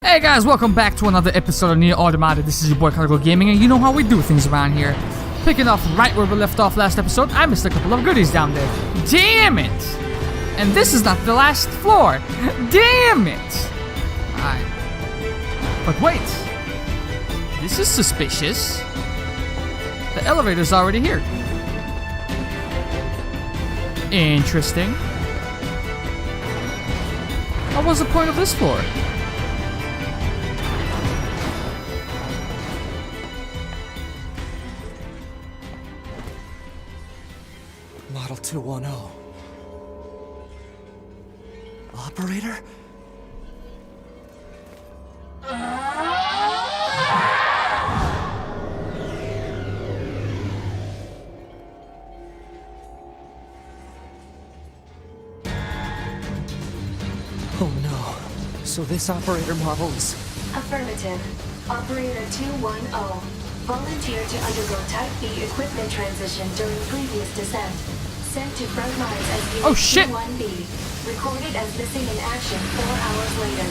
Hey guys, welcome back to another episode of Nier Automata. This is your boy Karagol Gaming, and you know how we do things around here. Picking off right where we left off last episode, I missed a couple of goodies down there. Damn it! And this is not the last floor. Damn it! Alright. But wait. This is suspicious. The elevator's already here. Interesting. What was the point of this floor? Model 210. Operator? Oh no. So this operator model is... Affirmative. Operator 210. Volunteered to undergo Type B equipment transition during previous descent. Sent to front lines as Unit Oh shit! 1B. Recorded as missing in action 4 hours later.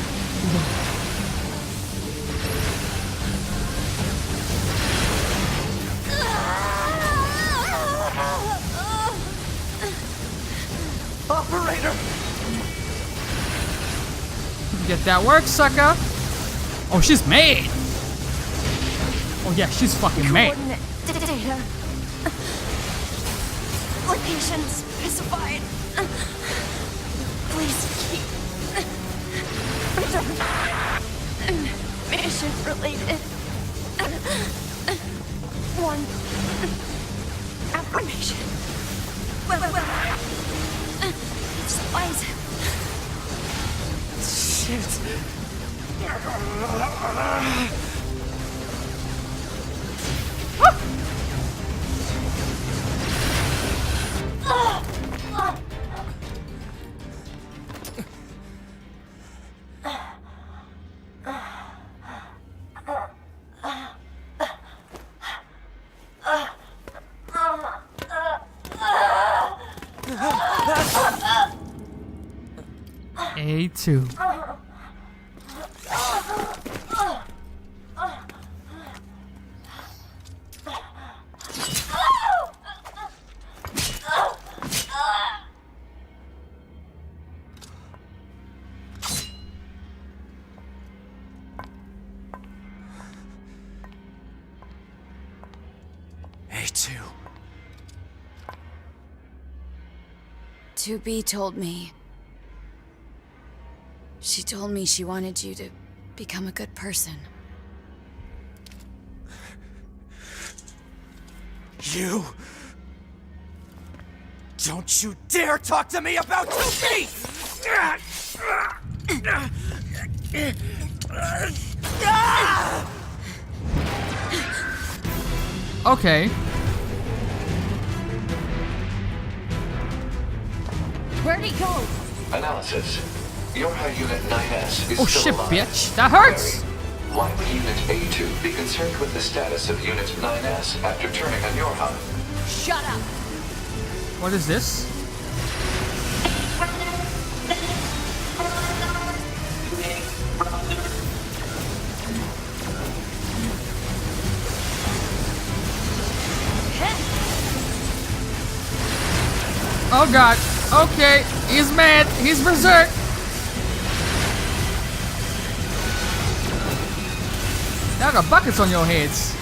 Operator! Get that work, sucker! Oh, she's made! Oh yeah, she's fucking made. Coordinate data. Location specified. Please keep. Mission related. One. Affirmation. Well. Supplies. Shit. A2. A2. 2B told me. She told me she wanted you to become a good person. You... Don't you dare talk to me about 2B! Okay. Where'd he go? Analysis. Your high unit 9S is Oh still shit, alive. bitch. That hurts! Why would Unit A2 be concerned with the status of Unit 9S after turning on your hub? Shut up! What is this? Oh god. Okay. He's mad. He's berserk. Now I got buckets on your heads.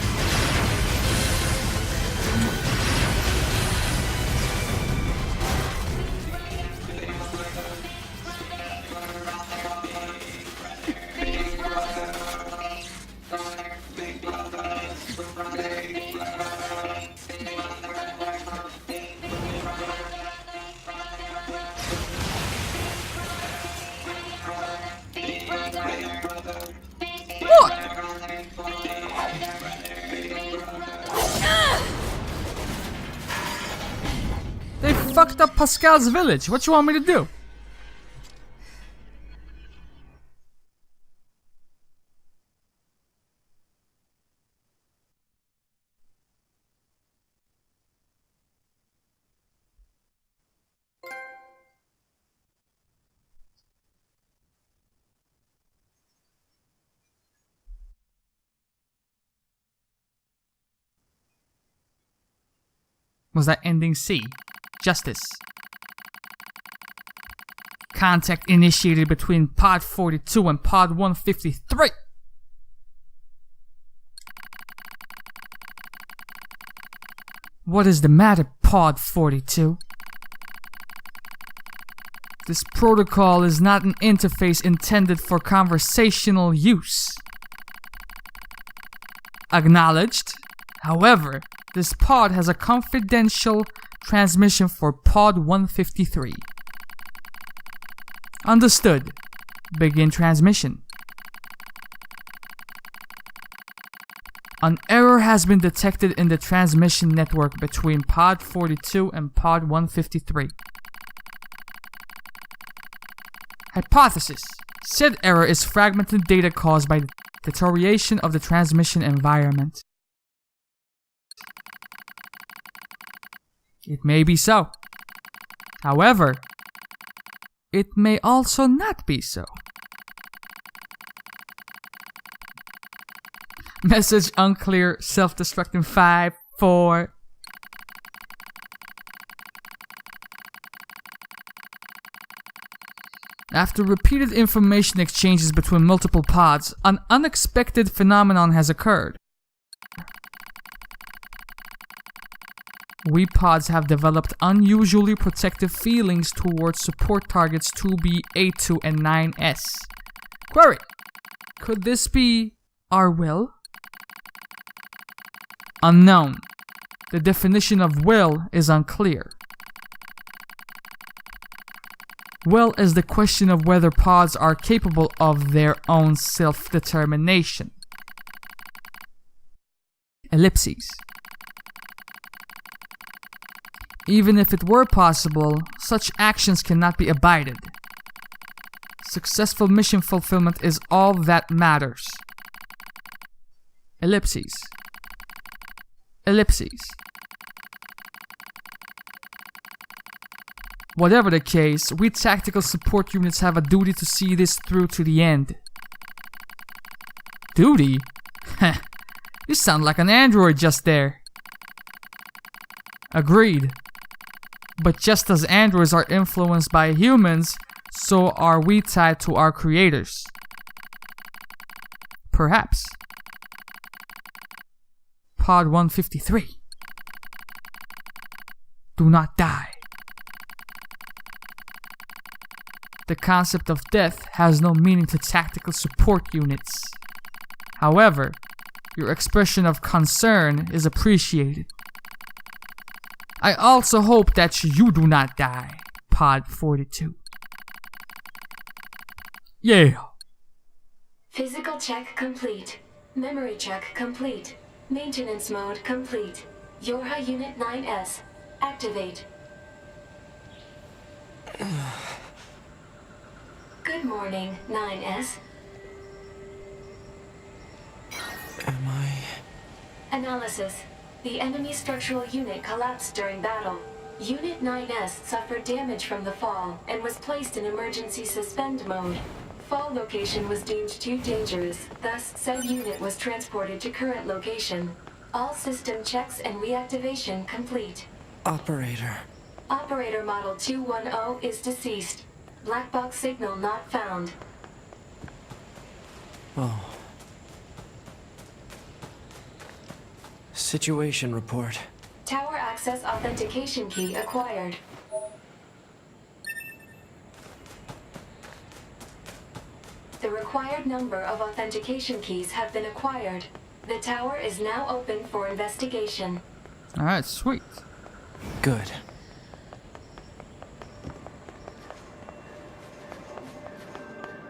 What? They fucked up Pascal's village. What you want me to do? Was that ending C? Justice. Contact initiated between Pod 42 and Pod 153. What is the matter, Pod 42? This protocol is not an interface intended for conversational use. Acknowledged. However, this pod has a confidential transmission for Pod 153. Understood. Begin transmission. An error has been detected in the transmission network between Pod 42 and Pod 153. Hypothesis. Said error is fragmented data caused by deterioration of the transmission environment. It may be so. However, it may also not be so. Message unclear, self-destruct in 5, 4. After repeated information exchanges between multiple pods, an unexpected phenomenon has occurred. We pods have developed unusually protective feelings towards support targets 2B, A2, and 9S. Query. Could this be our will? Unknown. The definition of will is unclear. Will is the question of whether pods are capable of their own self-determination. Ellipses. Even if it were possible, such actions cannot be abided. Successful mission fulfillment is all that matters. Ellipses. Ellipses. Whatever the case, we tactical support units have a duty to see this through to the end. Duty? Heh, you sound like an android just there. Agreed. But just as androids are influenced by humans, so are we tied to our creators. Perhaps. Pod 153. Do not die. The concept of death has no meaning to tactical support units. However, your expression of concern is appreciated. I also hope that you do not die, Pod 42. Yeah. Physical check complete. Memory check complete. Maintenance mode complete. Yorha Unit 9S. Activate. Good morning, 9S. Am I... Analysis. The enemy structural unit collapsed during battle. Unit 9S suffered damage from the fall and was placed in emergency suspend mode. Fall location was deemed too dangerous, thus said unit was transported to current location. All system checks and reactivation complete. Operator. Operator model 210 is deceased. Black box signal not found. Oh. Situation report. Tower access authentication key acquired. The required number of authentication keys have been acquired. The tower is now open for investigation. Alright, sweet. Good.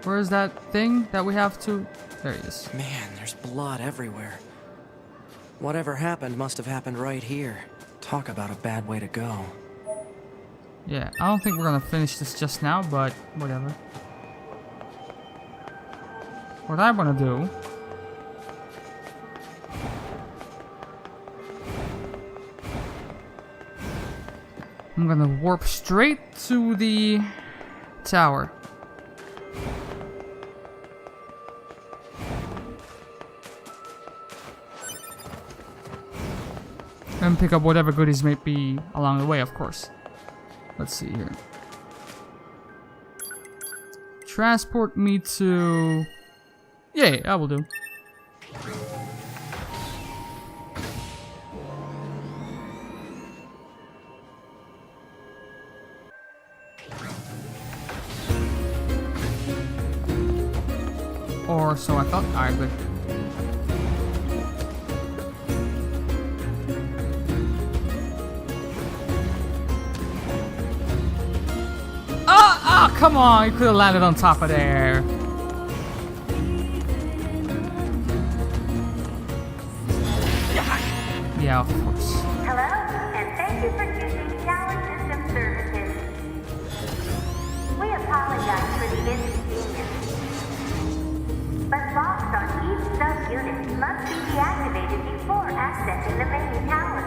Where's that thing that we have to... There he is. Man, there's blood everywhere. Whatever happened must have happened right here. Talk about a bad way to go. Yeah, I don't think we're gonna finish this just now, but whatever. What I wanna do... I'm gonna warp straight to the tower. And pick up whatever goodies may be along the way, of course. Let's see here. Transport me to... Yeah, that will do. Or so I thought. Alright, good. Oh, come on! You could have landed on top of there. Yeah, of course. Hello, and thank you for choosing Tower System Services. We apologize for the inconvenience, but locks on each subunit must be deactivated before accessing the main tower.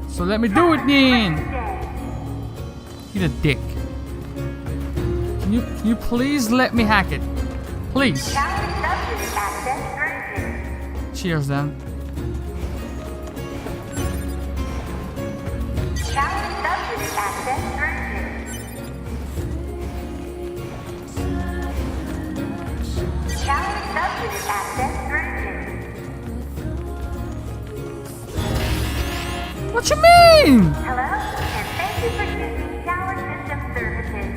So let me do it, Neen! Today. Eat a dick. Can you please let me hack it? Please. Tower subunit access granted. Cheers, then. Tower subunit access granted. Tower subunit access granted. What you mean? Hello, and thank you for choosing Tower System Services.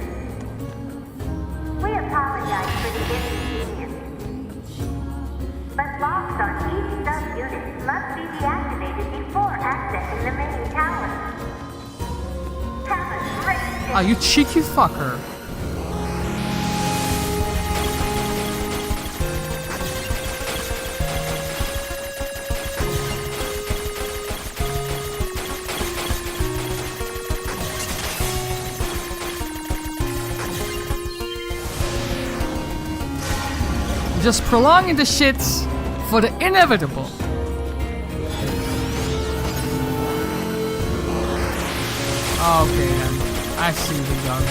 We apologize for the inconvenience, but locks on each subunit must be deactivated before accessing the main tower. Have a great day. Ah, you cheeky fucker. Just prolonging the shits for the inevitable. Okay then, I see the gun.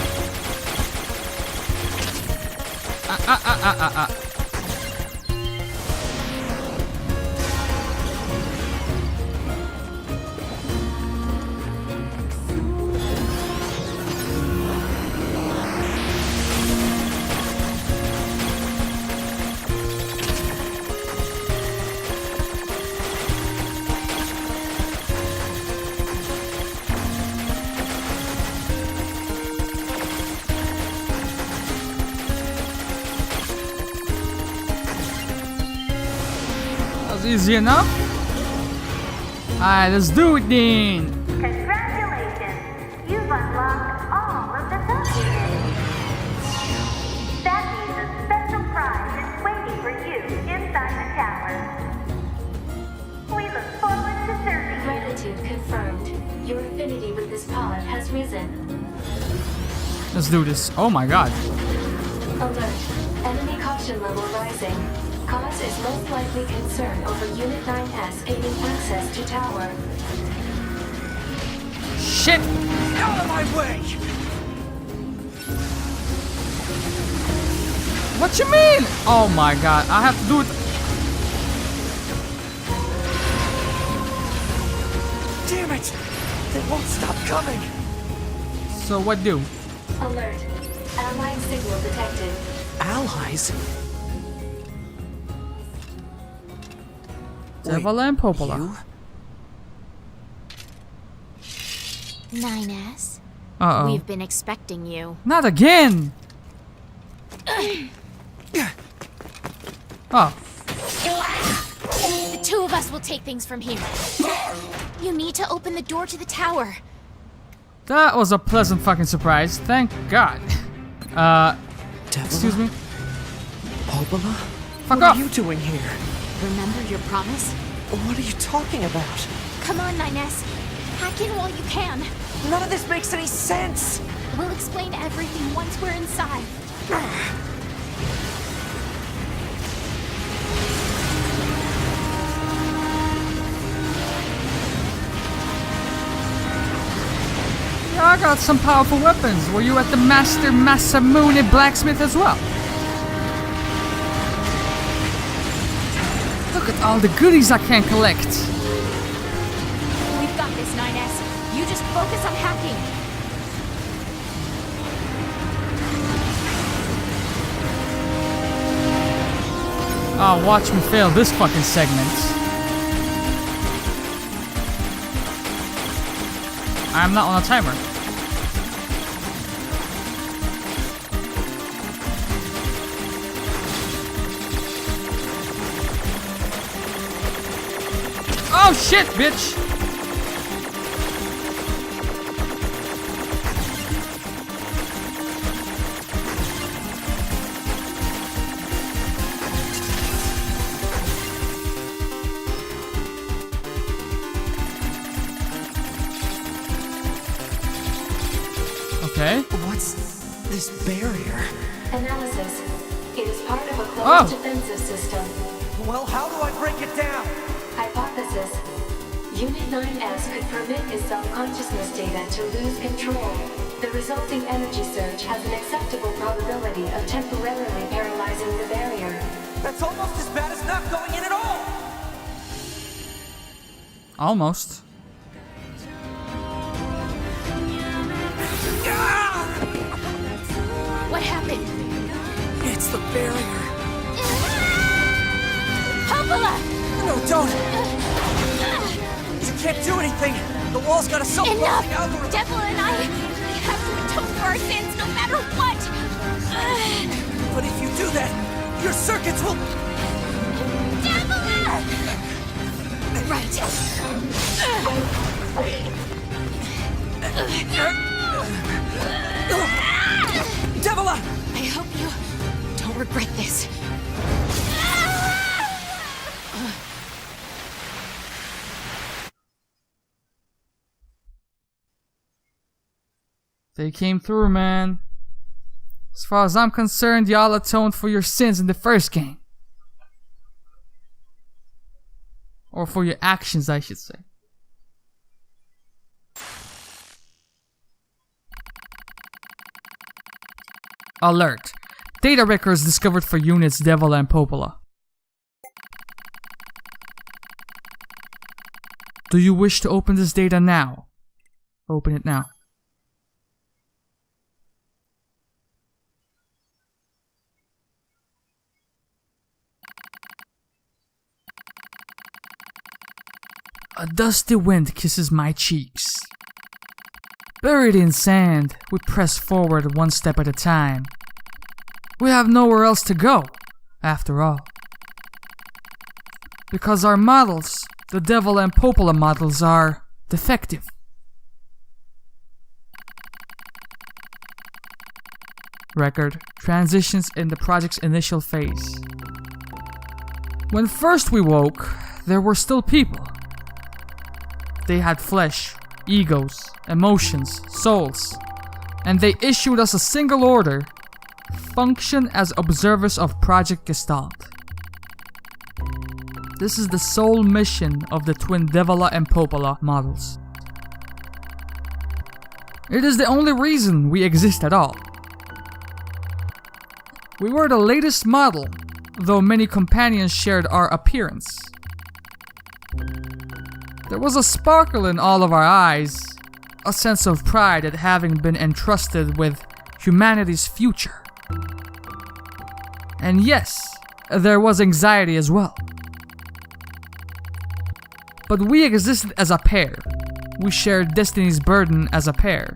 Easy enough. Alright, let's do it then. Congratulations! You've unlocked all of the subunits. That means a special prize is waiting for you inside the tower. We look forward to serving you. Gratitude confirmed. Your affinity with this pod has risen. Let's do this. Oh my god. Alert. Enemy caution level rising. Cause is most likely concern over Unit 9S aiding access to tower. Shit! Out of my way! What you mean? Oh my god, I have to do it. Damn it! They won't stop coming! So what do? Alert. Allied signal detected. Allies? Zevala and Popola. You? 9S. Uh-oh. We've been expecting you. Not again! Oh. The two of us will take things from here. You need to open the door to the tower. That was a pleasant fucking surprise. Thank God. Excuse me? Popola? Fuck What off! are you doing here? Remember your promise? What are you talking about? Come on, 9S. Hack in while you can. None of this makes any sense! We'll explain everything once we're inside. Yeah, I got some powerful weapons. Were you at the Master Masamune blacksmith as well? Look at all the goodies I can collect. focus on hacking. Oh, watch me fail this fucking segment. I'm not on a timer. Oh shit, bitch! Okay. What's this barrier? Analysis. It is part of a closed defensive system. Well, how do I break it down? Hypothesis. Unit 9S could permit its self-consciousness data to lose control. The resulting energy surge has an acceptable probability of temporarily paralyzing the barrier. That's almost as bad as not going in at all! Almost. What happened? It's the barrier. Popola! No, don't! You can't do anything! The wall's got a self-closing Enough! algorithm! Devil and I have to atone for our sins no matter what! But if you do that, your circuits will... Devil! Right. Devila! I hope you don't regret this. They came through, man. As far as I'm concerned, y'all atoned for your sins in the first game. Or for your actions, I should say. Alert. Data records discovered for units Devil and Popola. Do you wish to open this data now? Open it now. A dusty wind kisses my cheeks. Buried in sand, we press forward one step at a time. We have nowhere else to go, after all. Because our models, the Devil and Popola models, are defective. Record transitions in the project's initial phase. When first we woke, there were still people. They had flesh, egos, emotions, souls, and they issued us a single order: function as observers of Project Gestalt. This is the sole mission of the twin Devila and Popola models. It is the only reason we exist at all. We were the latest model, though many companions shared our appearance. There was a sparkle in all of our eyes, a sense of pride at having been entrusted with humanity's future. And yes, there was anxiety as well. But we existed as a pair. We shared destiny's burden as a pair.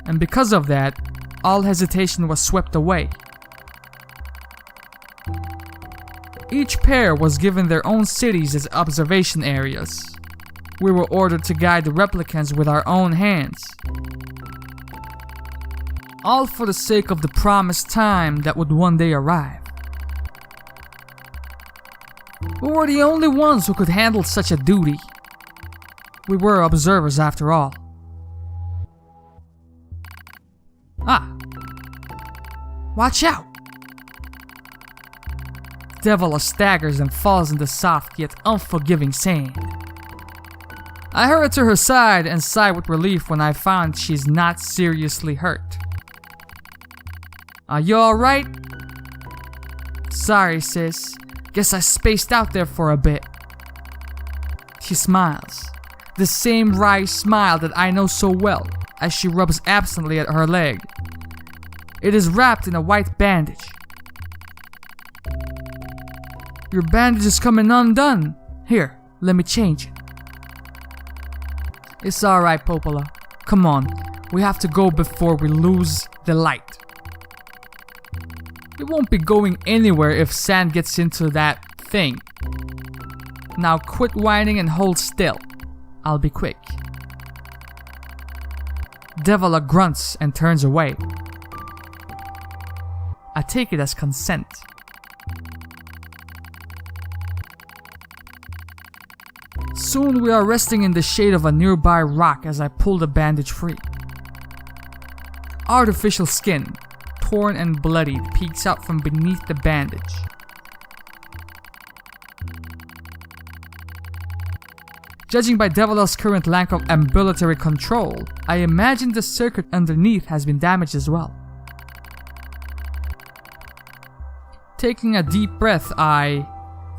And because of that, all hesitation was swept away. Each pair was given their own cities as observation areas. We were ordered to guide the replicants with our own hands. All for the sake of the promised time that would one day arrive. We were the only ones who could handle such a duty. We were observers after all. Ah. Watch out! Devila staggers and falls in the soft yet unforgiving sand. I hurried to her side and sighed with relief when I found she's not seriously hurt. Are you alright? Sorry, sis. Guess I spaced out there for a bit. She smiles. The same wry smile that I know so well as she rubs absently at her leg. It is wrapped in a white bandage. Your bandage is coming undone. Here, let me change it. It's alright, Popola. Come on, we have to go before we lose the light. It won't be going anywhere if sand gets into that thing. Now quit whining and hold still. I'll be quick. Devola grunts and turns away. I take it as consent. Soon we are resting in the shade of a nearby rock as I pull the bandage free. Artificial skin, torn and bloodied, peeks out from beneath the bandage. Judging by Devola's current lack of ambulatory control, I imagine the circuit underneath has been damaged as well. Taking a deep breath, I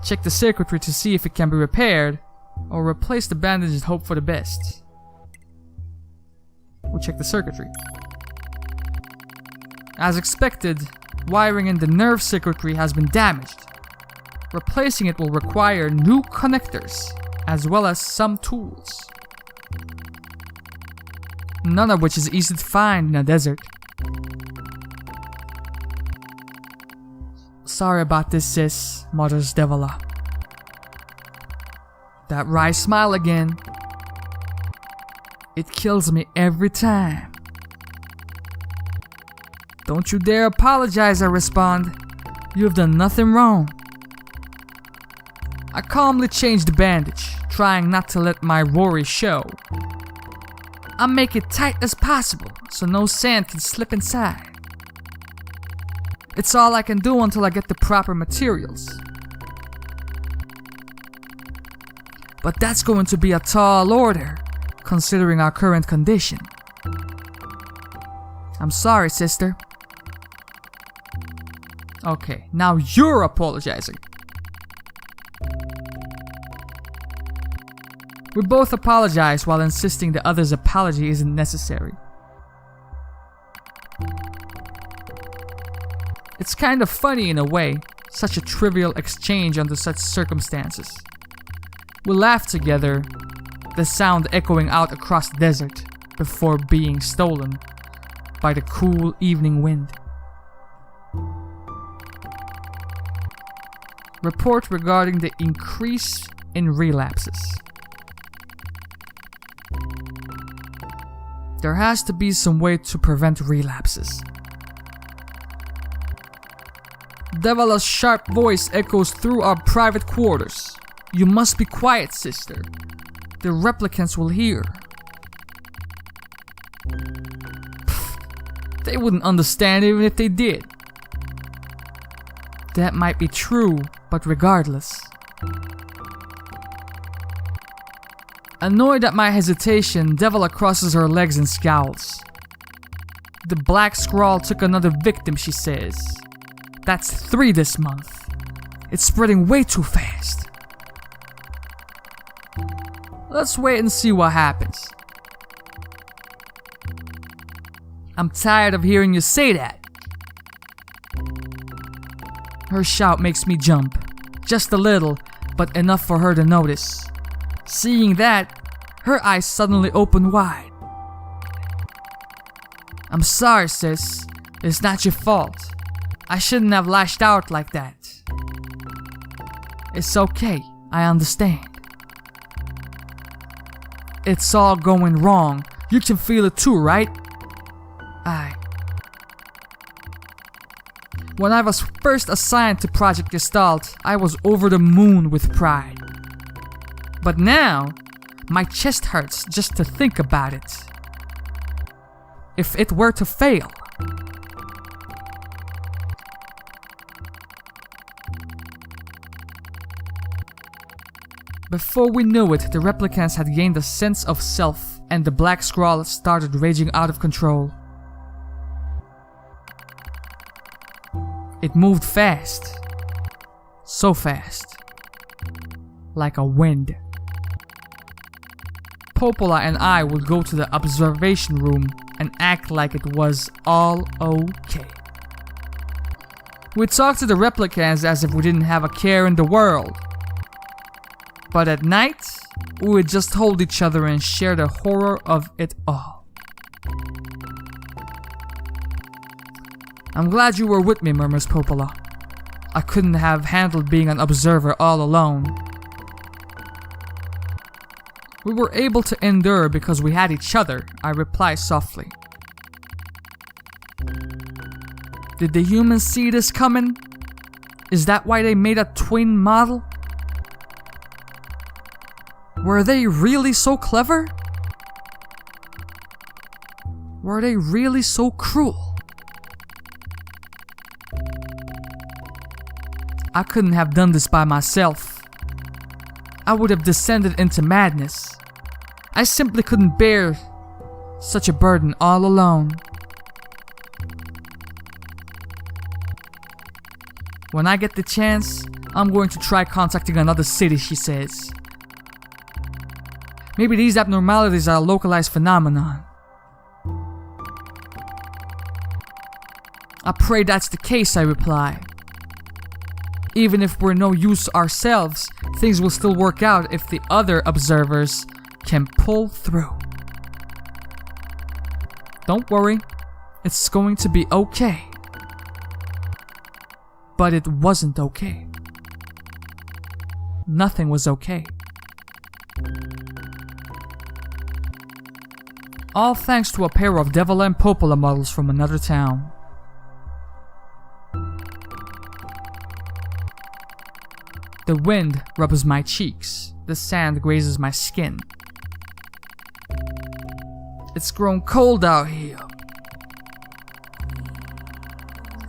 check the circuitry to see if it can be repaired, or replace the bandage and hope for the best. We'll check the circuitry. As expected, wiring in the nerve circuitry has been damaged. Replacing it will require new connectors, as well as some tools. None of which is easy to find in a desert. Sorry about this, sis, mutters Devola. That wry smile again. It kills me every time. Don't you dare apologize, I respond. You've done nothing wrong. I calmly change the bandage, trying not to let my worry show. I make it tight as possible so no sand can slip inside. It's all I can do until I get the proper materials. But that's going to be a tall order, considering our current condition. I'm sorry, sister. Okay, now you're apologizing. We both apologize while insisting the other's apology isn't necessary. It's kind of funny in a way, such a trivial exchange under such circumstances. We laugh together, the sound echoing out across the desert before being stolen by the cool evening wind. Report regarding the increase in relapses. There has to be some way to prevent relapses. Devola's sharp voice echoes through our private quarters. You must be quiet, sister. The replicants will hear. Pfft, they wouldn't understand even if they did. That might be true, but regardless. Annoyed at my hesitation, Devola crosses her legs and scowls. The black scrawl took another victim, she says. That's 3 this month. It's spreading way too fast. Let's wait and see what happens. I'm tired of hearing you say that. Her shout makes me jump. Just a little, but enough for her to notice. Seeing that, her eyes suddenly open wide. I'm sorry, sis. It's not your fault. I shouldn't have lashed out like that. It's okay. I understand. It's all going wrong. You can feel it too, right? When I was first assigned to Project Gestalt, I was over the moon with pride. But now, my chest hurts just to think about it. If it were to fail. Before we knew it, the replicants had gained a sense of self, and the black scrawl started raging out of control. It moved fast. So fast. Like a wind. Popola and I would go to the observation room and act like it was all okay. We'd talk to the replicants as if we didn't have a care in the world. But at night, we would just hold each other and share the horror of it all. I'm glad you were with me, murmurs Popola. I couldn't have handled being an observer all alone. We were able to endure because we had each other, I reply softly. Did the humans see this coming? Is that why they made a twin model? Were they really so clever? Were they really so cruel? I couldn't have done this by myself. I would have descended into madness. I simply couldn't bear such a burden all alone. When I get the chance, I'm going to try contacting another city, she says. Maybe these abnormalities are a localized phenomenon. I pray that's the case, I reply. Even if we're no use ourselves, things will still work out if the other observers can pull through. Don't worry, it's going to be okay. But it wasn't okay. Nothing was okay. All thanks to a pair of Devil and Popola models from another town. The wind rubs my cheeks. The sand grazes my skin. It's grown cold out here.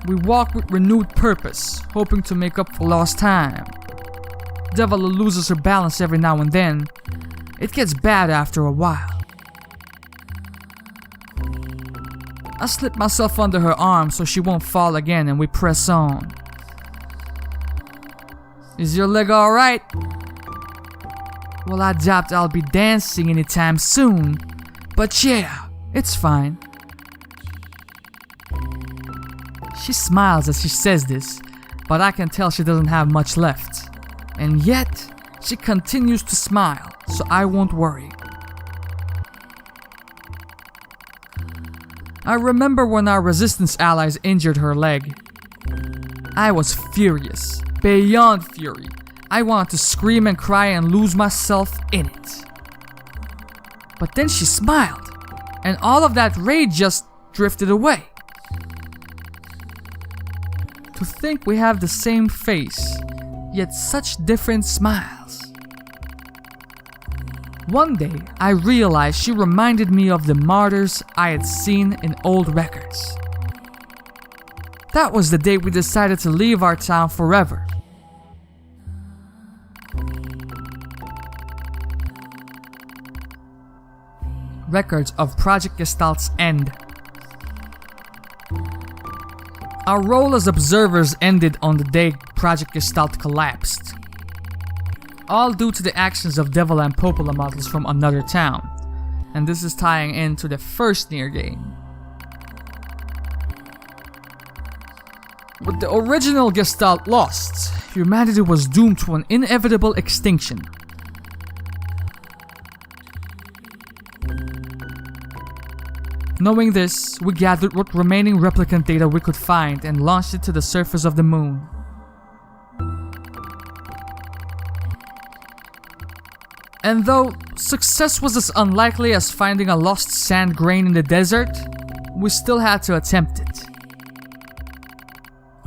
We walk with renewed purpose, hoping to make up for lost time. Devil loses her balance every now and then. It gets bad after a while. I slip myself under her arm so she won't fall again and we press on. Is your leg alright? Well, I doubt I'll be dancing anytime soon, but yeah, it's fine. She smiles as she says this, but I can tell she doesn't have much left. And yet, she continues to smile, so I won't worry. I remember when our resistance allies injured her leg. I was furious, beyond fury. I wanted to scream and cry and lose myself in it. But then she smiled, and all of that rage just drifted away. To think we have the same face, yet such different smiles. One day, I realized she reminded me of the martyrs I had seen in old records. That was the day we decided to leave our town forever. Records of Project Gestalt's end. Our role as observers ended on the day Project Gestalt collapsed. All due to the actions of Devil and Popola models from another town. And this is tying into the first Nier game. With the original Gestalt lost, humanity was doomed to an inevitable extinction. Knowing this, we gathered what remaining replicant data we could find and launched it to the surface of the moon. And though success was as unlikely as finding a lost sand grain in the desert, we still had to attempt it.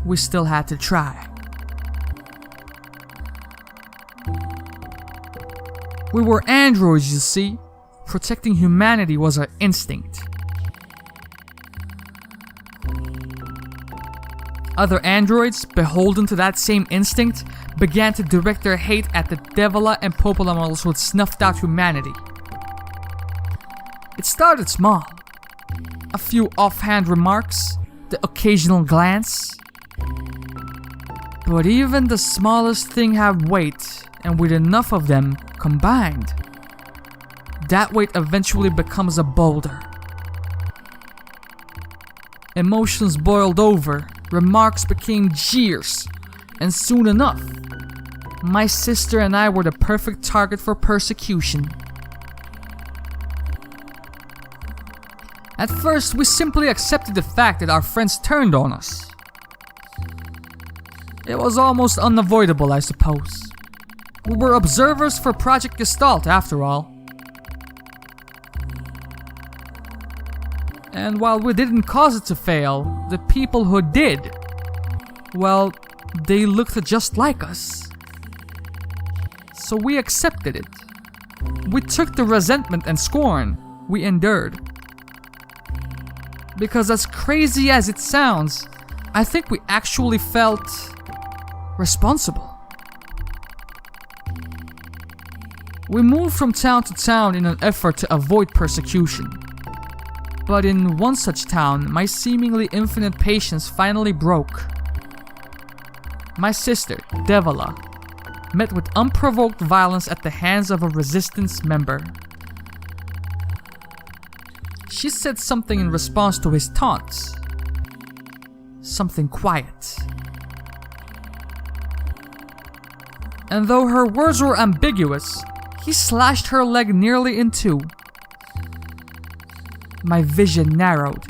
We still had to try. We were androids, you see. Protecting humanity was our instinct. Other androids, beholden to that same instinct, began to direct their hate at the Devila and Popola models who had snuffed out humanity. It started small. A few offhand remarks, the occasional glance. But even the smallest thing had weight, and with enough of them combined, that weight eventually becomes a boulder. Emotions boiled over, remarks became jeers, and soon enough, my sister and I were the perfect target for persecution. At first, we simply accepted the fact that our friends turned on us. It was almost unavoidable, I suppose. We were observers for Project Gestalt, after all. And while we didn't cause it to fail, the people who did, well, they looked just like us. So we accepted it. We took the resentment and scorn we endured. Because as crazy as it sounds, I think we actually felt responsible. We moved from town to town in an effort to avoid persecution. But in one such town, my seemingly infinite patience finally broke. My sister, Devila, met with unprovoked violence at the hands of a resistance member. She said something in response to his taunts. Something quiet. And though her words were ambiguous, he slashed her leg nearly in two. My vision narrowed.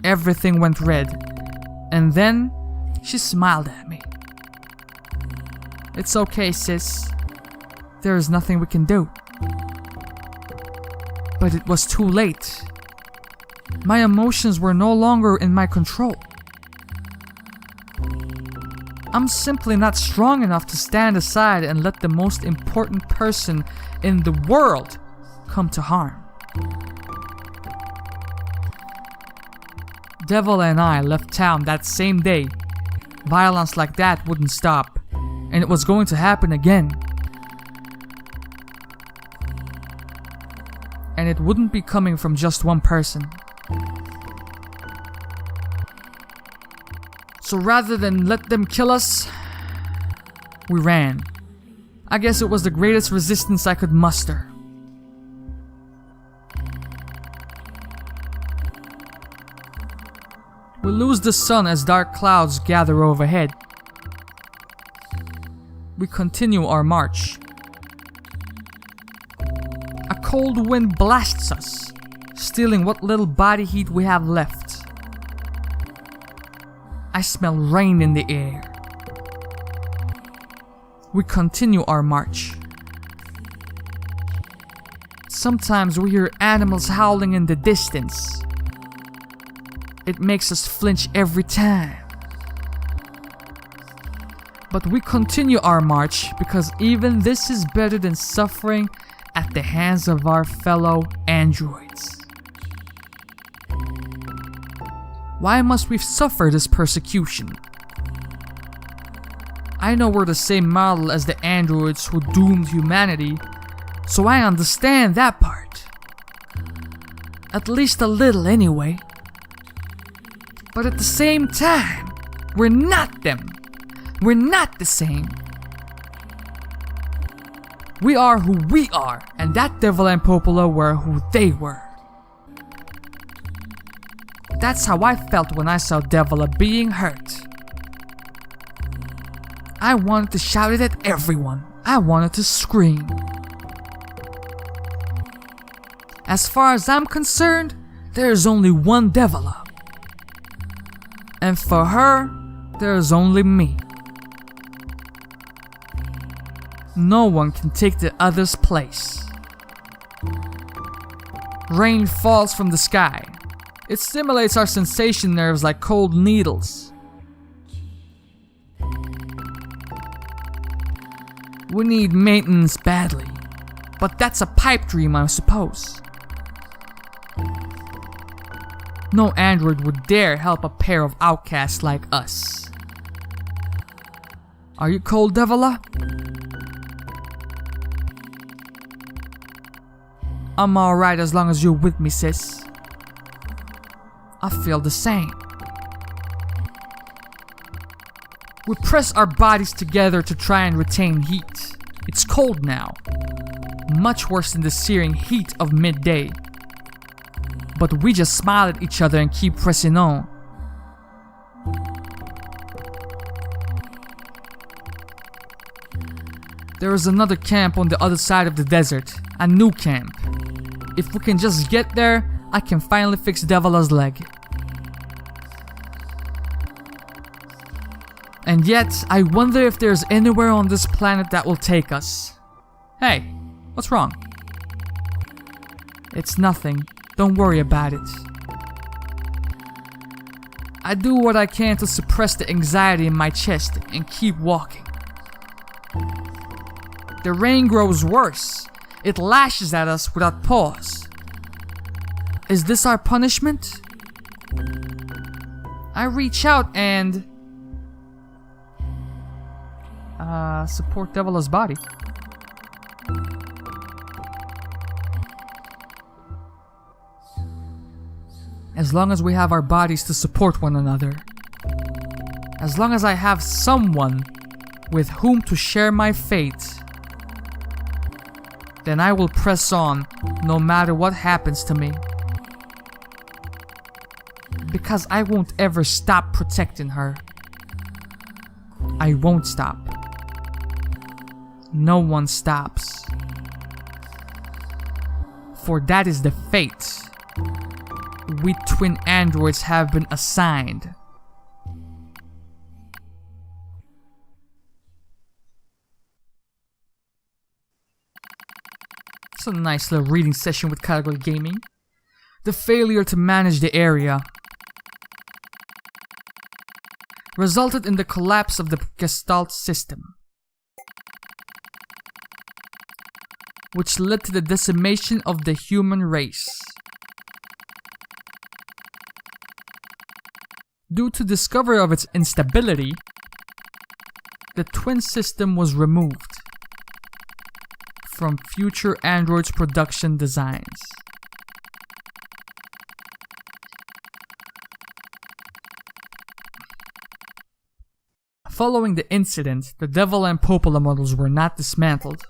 Everything went red. And then, she smiled at me. It's okay, sis. There is nothing we can do. But it was too late. My emotions were no longer in my control. I'm simply not strong enough to stand aside and let the most important person in the world come to harm. Devil and I left town that same day. Violence like that wouldn't stop, and it was going to happen again. And it wouldn't be coming from just one person. So rather than let them kill us, we ran. I guess it was the greatest resistance I could muster. We lose the sun as dark clouds gather overhead. We continue our march. A cold wind blasts us, stealing what little body heat we have left. I smell rain in the air. We continue our march. Sometimes we hear animals howling in the distance. It makes us flinch every time. But we continue our march because even this is better than suffering at the hands of our fellow androids. Why must we suffer this persecution? I know we're the same model as the androids who doomed humanity, so I understand that part. At least a little anyway. But at the same time, we're not them. We're not the same. We are who we are, and that Devil and Popola were who they were. That's how I felt when I saw Devila being hurt. I wanted to shout it at everyone. I wanted to scream. As far as I'm concerned, there is only one Devila. And for her, there is only me. No one can take the other's place. Rain falls from the sky. It stimulates our sensation nerves like cold needles. We need maintenance badly, but that's a pipe dream, I suppose. No android would dare help a pair of outcasts like us. Are you cold, Devila? I'm alright as long as you're with me, sis. I feel the same. We press our bodies together to try and retain heat. It's cold now. much worse than the searing heat of midday. But we just smile at each other and keep pressing on. There is another camp on the other side of the desert, a new camp. If we can just get there, I can finally fix Devola's leg. And yet, I wonder if there's anywhere on this planet that will take us. Hey, what's wrong? It's nothing. Don't worry about it. I do what I can to suppress the anxiety in my chest and keep walking. The rain grows worse. It lashes at us without pause. Is this our punishment? I reach out and... support Devola's body. As long as we have our bodies to support one another. As long as I have someone with whom to share my fate, then I will press on no matter what happens to me. Because I won't ever stop protecting her. I won't stop. No one stops. For that is the fate we twin androids have been assigned. It's a nice little reading session with Karagol Gaming. The failure to manage the area resulted in the collapse of the Gestalt system, which led to the decimation of the human race. Due to discovery of its instability, the twin system was removed from future androids' production designs. Following the incident, the Devola and Popola models were not dismantled.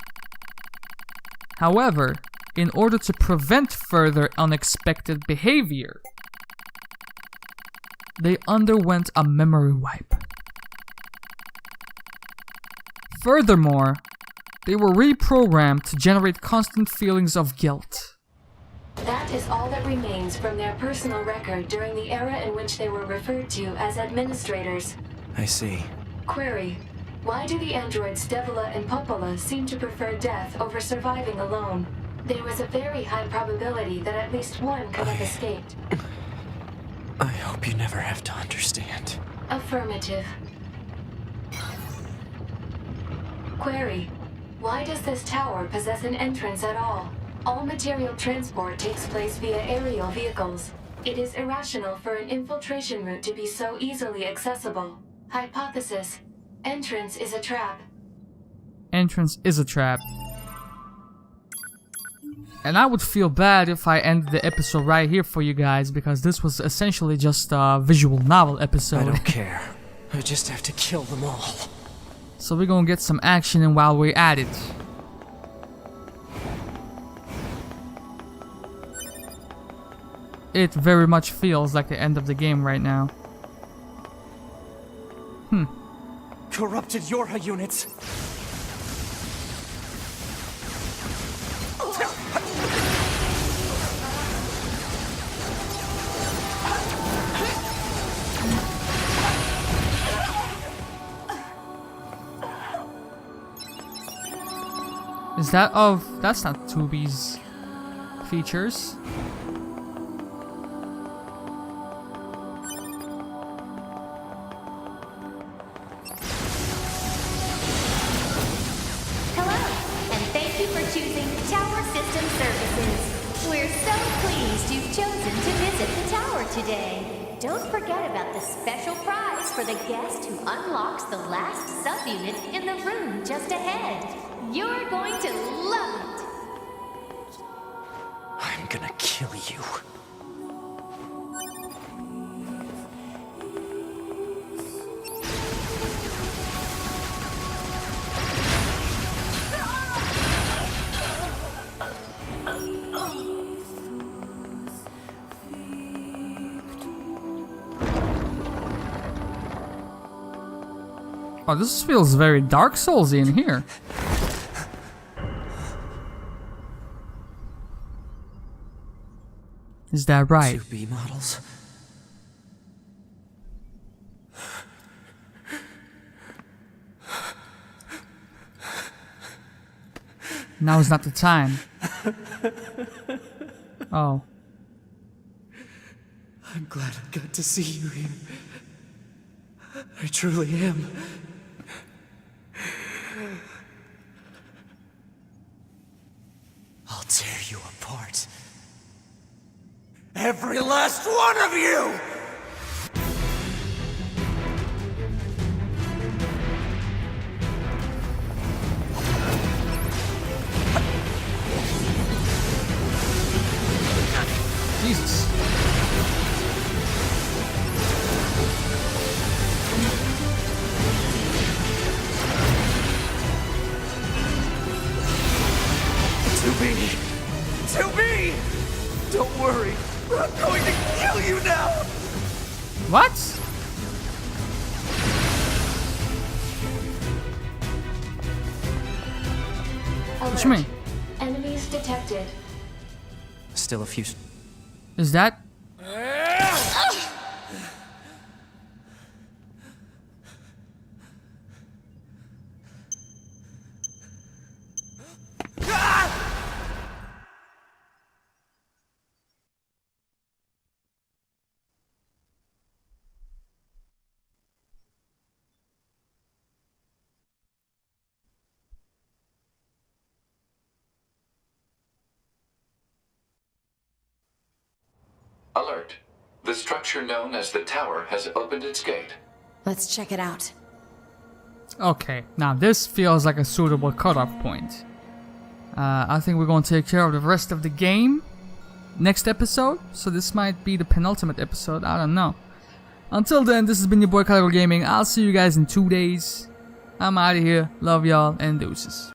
However, in order to prevent further unexpected behavior, they underwent a memory wipe. Furthermore, they were reprogrammed to generate constant feelings of guilt. That is all that remains from their personal record during the era in which they were referred to as administrators. I see. Query: why do the androids Devola and Popola seem to prefer death over surviving alone? There was a very high probability that at least one could have escaped. I hope you never have to understand. Affirmative. Query: why does this tower possess an entrance at all? All material transport takes place via aerial vehicles. It is irrational for an infiltration route to be so easily accessible. Hypothesis: entrance is a trap. Entrance is a trap. And I would feel bad if I ended the episode right here for you guys, because this was essentially just a visual novel episode. I don't care. I just have to kill them all. So we're gonna get some action in while we're at it. It very much feels like the end of the game right now. Corrupted Yorha units. Is that of... That's not Tubi's features. Hello, and thank you for choosing Tower System Services. We're so pleased you've chosen to visit the tower today. Don't forget about the special prize for the guest who unlocks the last subunit in the room just ahead. You're going to love it. I'm gonna kill you. Oh, this feels very Dark Souls-y in here. Is that right? 2B models. Now is not the time. Oh. I'm glad I got to see you here. I truly am. I'll tear you apart. Every last one of you! Jesus. To be! Don't worry, I'm going to kill you now! What? What you mean? Enemies detected. Still a few... Is that? Alert. The structure known as the tower has opened its gate. Let's check it out. Okay, now this feels like a suitable cutoff point. I think we're going to take care of the rest of the game next episode, so this might be the penultimate episode, I don't know. Until then, this has been your boy Karagol Gaming. I'll see you guys in 2 days. I'm out of here, love y'all, and deuces.